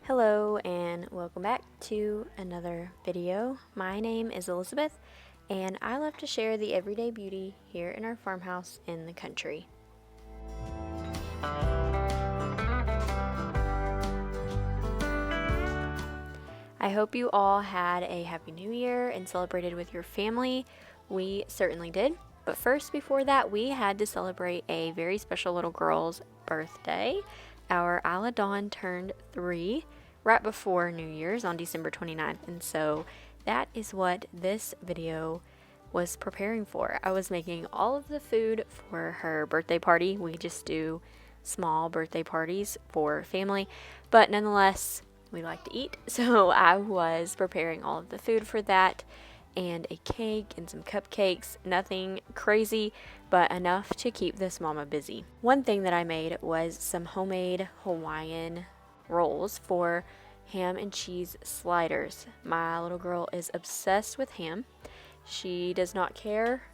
Hello and welcome back to another video. My name is Elizabeth and I love to share the everyday beauty here in our farmhouse in the country. I hope you all had a happy new year and celebrated with your family. We certainly did. But first, before that, we had to celebrate a very special little girl's birthday. Our Isla Dawn turned 3 right before New Year's on December 29th. And so that is what this video was preparing for. I was making all of the food for her birthday party. We just do small birthday parties for family, but nonetheless, we like to eat. So I was preparing all of the food for that and a cake and some cupcakes. Nothing crazy, but enough to keep this mama busy. One thing that I made was some homemade Hawaiian rolls for ham and cheese sliders. My little girl is obsessed with ham. She does not care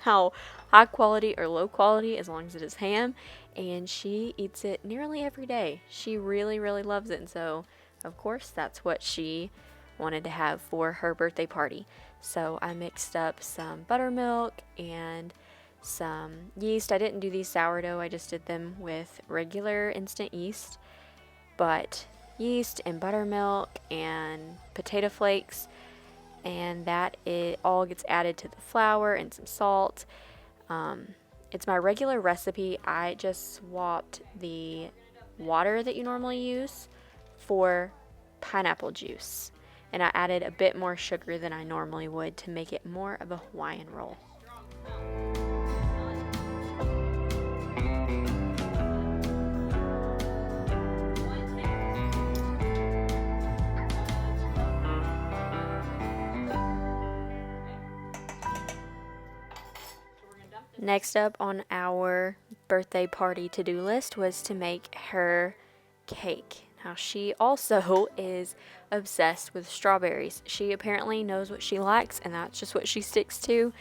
how high quality or low quality as long as it is ham, and she eats it nearly every day. She really loves it, and so of course that's what she wanted to have for her birthday party. So I mixed up some buttermilk and some yeast. I didn't do these sourdough, I just did them with regular instant yeast, but yeast and buttermilk and potato flakes, and that it all gets added to the flour and some salt. It's my regular recipe. I just swapped the water that you normally use for pineapple juice, and I added a bit more sugar than I normally would to make it more of a Hawaiian roll. Next up on our birthday party to-do list was to make her cake. Now she also is obsessed with strawberries. She apparently knows what she likes and that's just what she sticks to,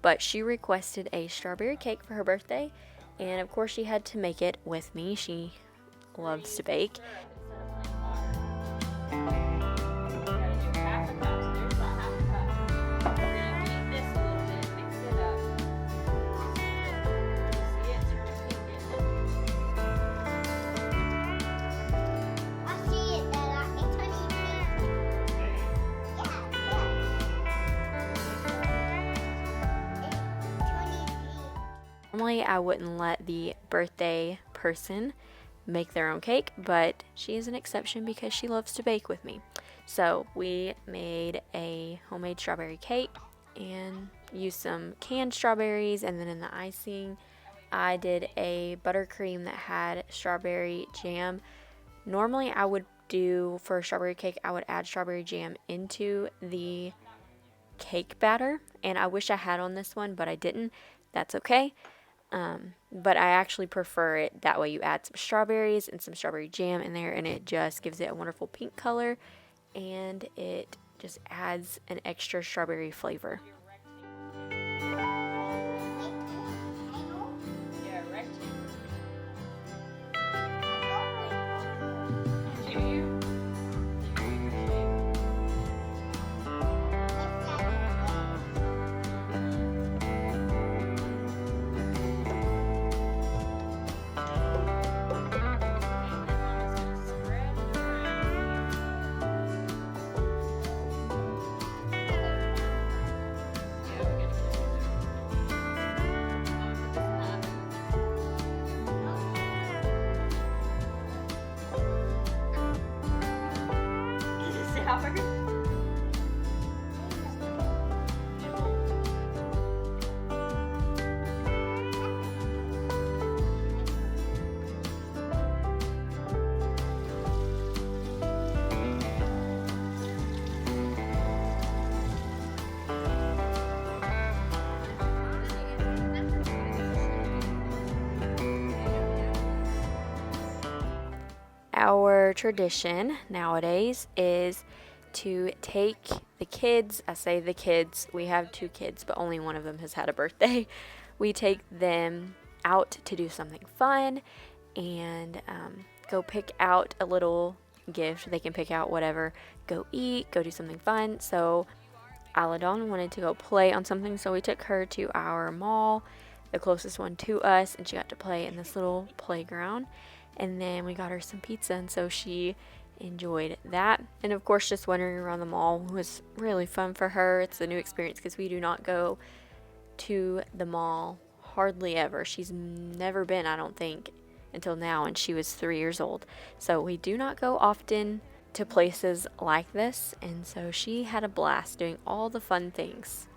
but she requested a strawberry cake for her birthday, and of course she had to make it with me. She loves to bake. Normally I wouldn't let the birthday person make their own cake, but she is an exception because she loves to bake with me. So we made a homemade strawberry cake and used some canned strawberries, and then in the icing I did a buttercream that had strawberry jam. Normally I would do, for a strawberry cake, I would add strawberry jam into the cake batter, and I wish I had on this one, but I didn't. That's okay. But I actually prefer it that way. You add some strawberries and some strawberry jam in there, and it just gives it a wonderful pink color, and it just adds an extra strawberry flavor. Our tradition nowadays is to take the kids, I say the kids, we have 2 kids, but only one of them has had a birthday. We take them out to do something fun and go pick out a little gift. They can pick out whatever, go eat, go do something fun. So Aladon wanted to go play on something, so we took her to our mall, the closest one to us, and she got to play in this little playground. And then we got her some pizza, and so she enjoyed that. And of course, just wandering around the mall was really fun for her. It's a new experience because we do not go to the mall hardly ever. She's never been, I don't think, until now, and she was 3 years old. So we do not go often to places like this, and so she had a blast doing all the fun things.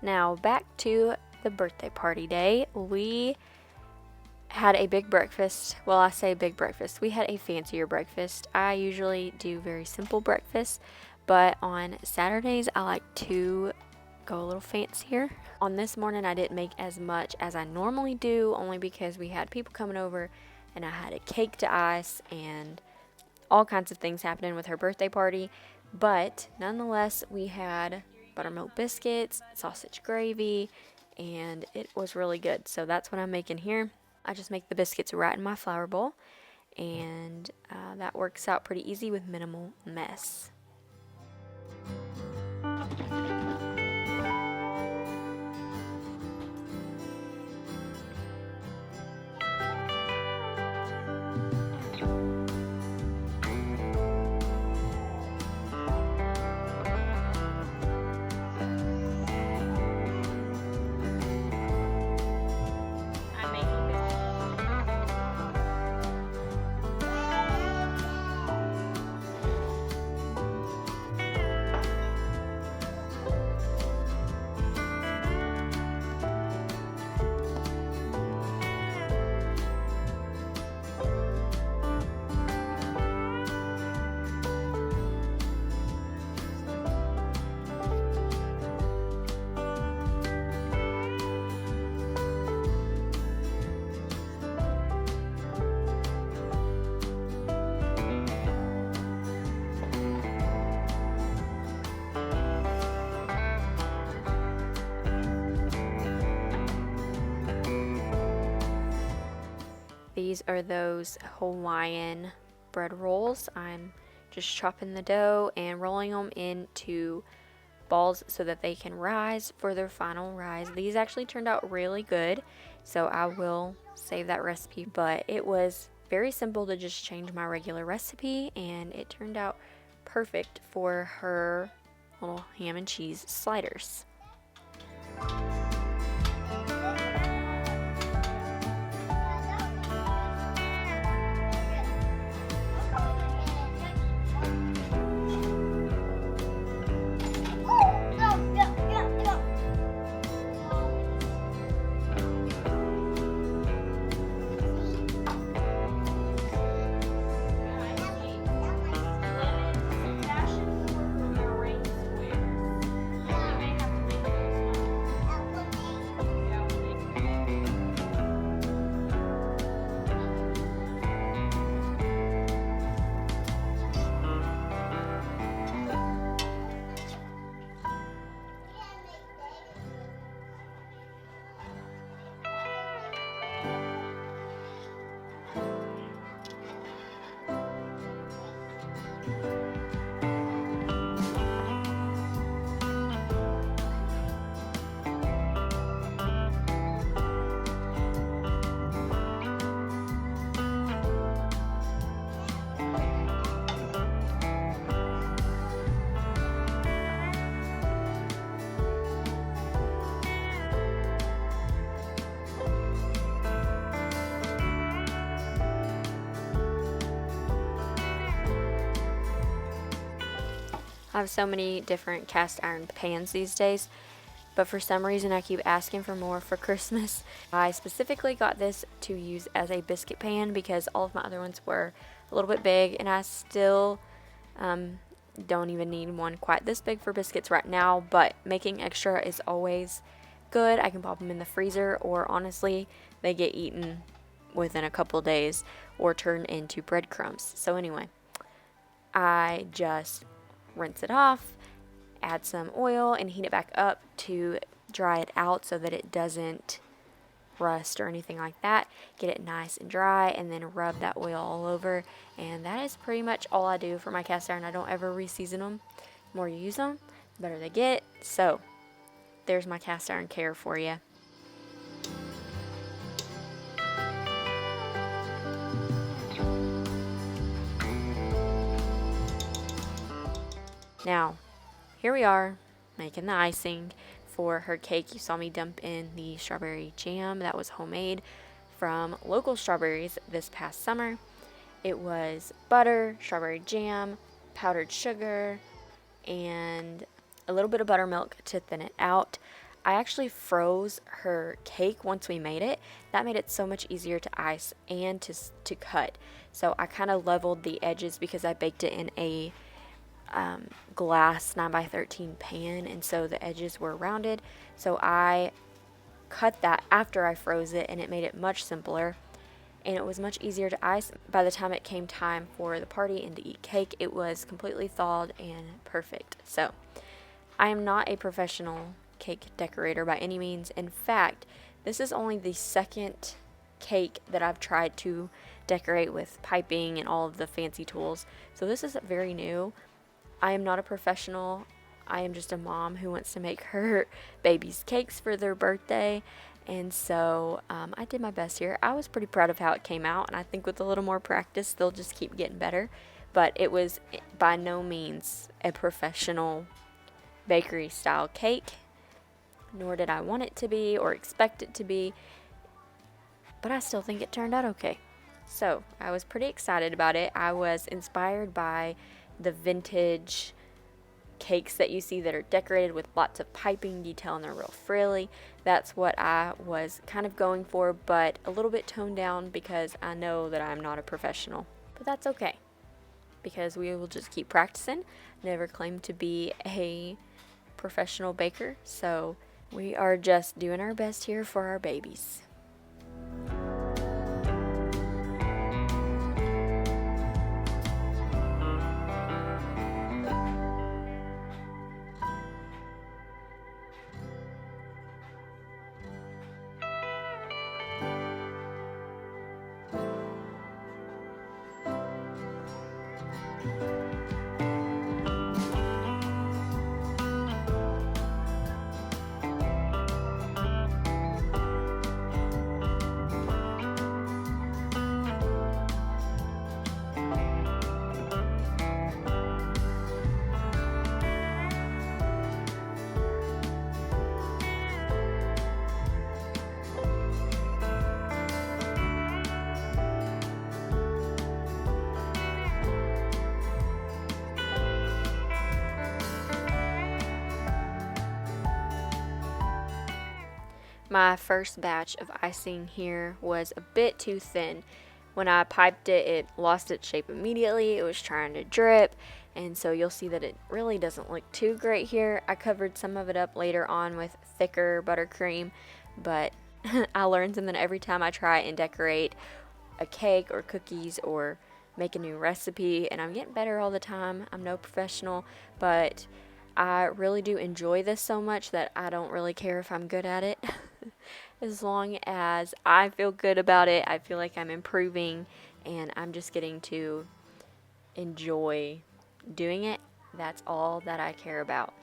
Now back to the birthday party day. We had a big breakfast. Well, I say big breakfast. We had a fancier breakfast. I usually do very simple breakfast, but on Saturdays I like to go a little fancier. On this morning I didn't make as much as I normally do, only because we had people coming over and I had a cake to ice and all kinds of things happening with her birthday party. But nonetheless, we had buttermilk biscuits, sausage gravy, and it was really good. So that's what I'm making here. I just make the biscuits right in my flour bowl, and that works out pretty easy with minimal mess. These are those Hawaiian bread rolls. I'm just chopping the dough and rolling them into balls so that they can rise for their final rise. These actually turned out really good, so I will save that recipe, but it was very simple to just change my regular recipe, and it turned out perfect for her little ham and cheese sliders. I have so many different cast iron pans these days, but for some reason I keep asking for more for Christmas. I specifically got this to use as a biscuit pan because all of my other ones were a little bit big, and I still don't even need one quite this big for biscuits right now, but making extra is always good. I can pop them in the freezer, or honestly, they get eaten within a couple days or turn into breadcrumbs. So anyway, I just rinse it off, add some oil, and heat it back up to dry it out so that it doesn't rust or anything like that. Get it nice and dry, and then rub that oil all over, and that is pretty much all I do for my cast iron. I don't ever reseason them. The more you use them, the better they get. So there's my cast iron care for you. Now, here we are making the icing for her cake. You saw me dump in the strawberry jam that was homemade from local strawberries this past summer. It was butter, strawberry jam, powdered sugar, and a little bit of buttermilk to thin it out. I actually froze her cake once we made it. That made it so much easier to ice and to cut. So I kind of leveled the edges because I baked it in a glass 9x13 pan, and so the edges were rounded. So I cut that after I froze it, and it made it much simpler, and it was much easier to ice. By the time it came time for the party and to eat cake, it was completely thawed and perfect. So I am not a professional cake decorator by any means. In fact, this is only the second cake that I've tried to decorate with piping and all of the fancy tools. So this is very new. I am not a professional. I am just a mom who wants to make her babies cakes for their birthday. And so I did my best here. I was pretty proud of how it came out, and I think with a little more practice, they'll just keep getting better. But it was by no means a professional bakery style cake, nor did I want it to be or expect it to be. But I still think it turned out okay. So I was pretty excited about it. I was inspired by the vintage cakes that you see that are decorated with lots of piping detail and they're real frilly. That's what I was kind of going for, but a little bit toned down because I know that I'm not a professional. But that's okay, because we will just keep practicing. Never claimed to be a professional baker, so we are just doing our best here for our babies. My first batch of icing here was a bit too thin. When I piped it, it lost its shape immediately. It was trying to drip, and so you'll see that it really doesn't look too great here. I covered some of it up later on with thicker buttercream, but I learned something every time I try and decorate a cake or cookies or make a new recipe, and I'm getting better all the time. I'm no professional, but I really do enjoy this so much that I don't really care if I'm good at it. As long as I feel good about it, I feel like I'm improving and I'm just getting to enjoy doing it. That's all that I care about.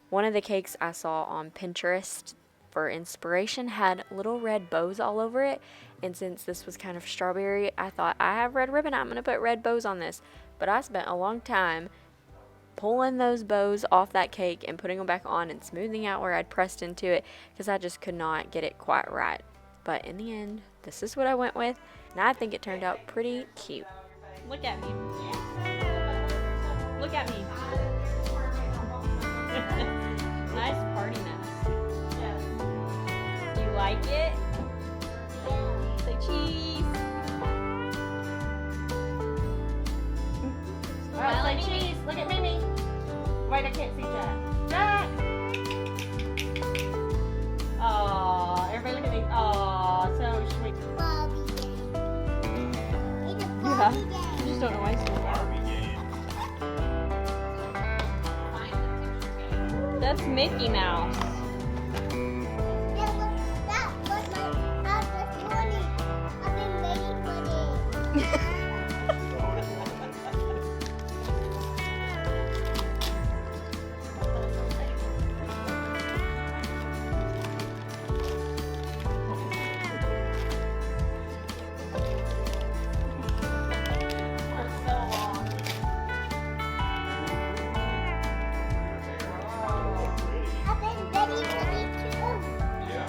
One of the cakes I saw on Pinterest for inspiration had little red bows all over it, and since this was kind of strawberry, I thought, I have red ribbon, I'm going to put red bows on this. But I spent a long time pulling those bows off that cake and putting them back on and smoothing out where I'd pressed into it because I just could not get it quite right. But in the end, this is what I went with, and I think it turned out pretty cute. Look at me. Look at me. Nice party nest. Yes. Do you like it? Say cheese. Alright, say cheese. Look at Mimi. Wait, I can't see Jack. Jack! Aww, everybody look at these. Aww, so sweet. Barbie game. It's a Yeah. Barbie game. I just don't know why it's so Barbie game. That's Mickey Mouse. That was my house this morning. I've been waiting for this. I've been waiting for this too. Yeah.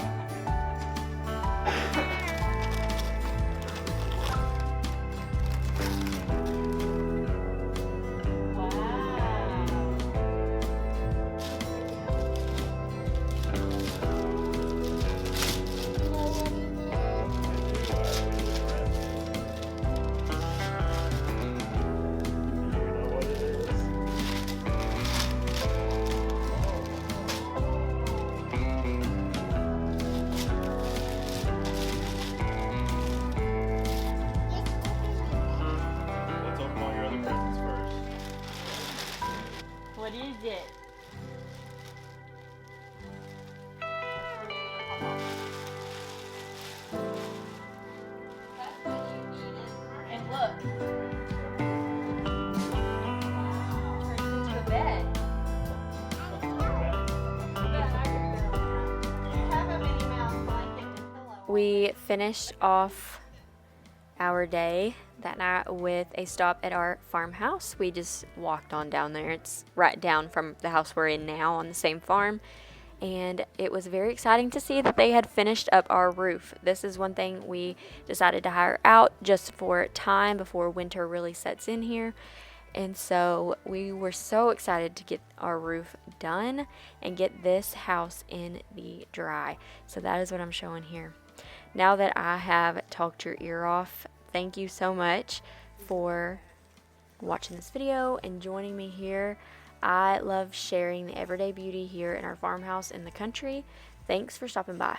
Let's open all your other presents first. What is it? And look. Turns into a bed. We finished off our day that night with a stop at our farmhouse. We just walked on down there. It's right down from the house we're in now on the same farm. And it was very exciting to see that they had finished up our roof. This is one thing we decided to hire out just for time before winter really sets in here. And so we were so excited to get our roof done and get this house in the dry. So that is what I'm showing here. Now that I have talked your ear off, thank you so much for watching this video and joining me here. I love sharing the everyday beauty here in our farmhouse in the country. Thanks for stopping by.